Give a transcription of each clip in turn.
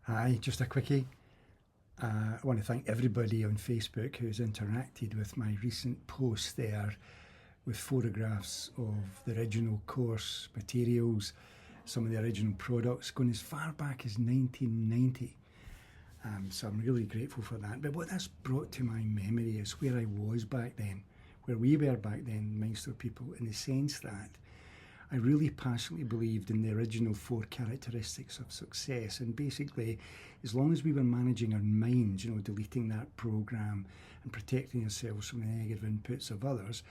Hi, just a quickie. I want to thank everybody on Facebook who's interacted with my recent post there with photographs of the original course materials, some of the original products going as far back as 1990. So I'm really grateful for that. But what that's brought to my memory is where I was back then, where we were back then, Mainster people, in the sense that I really passionately believed in the original 4 characteristics of success, and basically, as long as we were managing our minds, deleting that program and protecting ourselves from the negative inputs of others,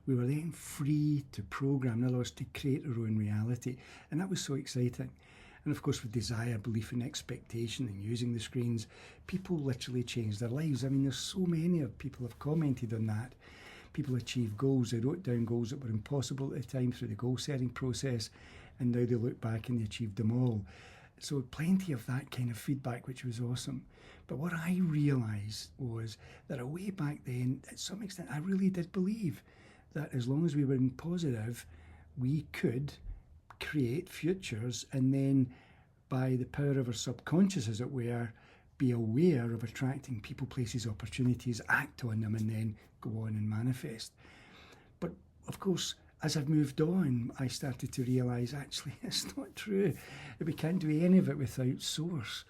we were then free to program, in other words, to create our own reality. And that was so exciting. And of course, with desire, belief and expectation and using the screens, people literally changed their lives. I mean, there's so many of people have commented on that. People achieve goals. They wrote down goals that were impossible at the time through the goal setting process, and now they look back and they achieved them all. So plenty of that kind of feedback, which was awesome. But what I realised was that way back then, at some extent, I really did believe that as long as we were in positive, we could create futures, and then by the power of our subconscious, as it were, be aware of attracting people, places, opportunities, act on them, and then go on and manifest. But of course, as I've moved on, I started to realise actually it's not true. We can't do any of it without source.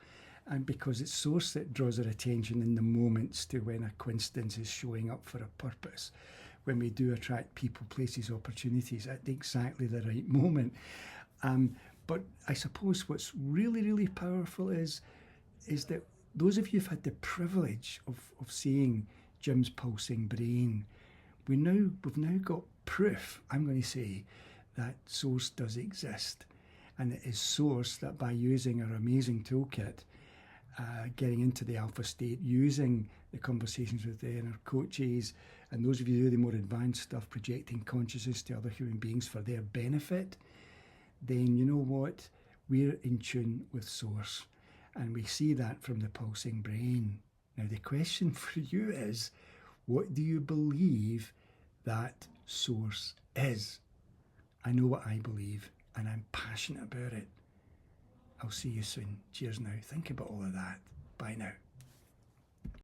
And because it's source that draws our attention in the moments to when a coincidence is showing up for a purpose, when we do attract people, places, opportunities at exactly the right moment. But I suppose what's really, really powerful is that those of you who've had the privilege of seeing Jim's pulsing brain, we've now got proof, I'm going to say, that source does exist. And it is source that by using our amazing toolkit, getting into the alpha state, using the conversations with the inner coaches, and those of you who do the more advanced stuff, projecting consciousness to other human beings for their benefit, then you know what? We're in tune with source. And we see that from the pulsing brain. Now the question for you is, what do you believe that source is? I know what I believe, and I'm passionate about it. I'll see you soon. Cheers now. Think about all of that. Bye now.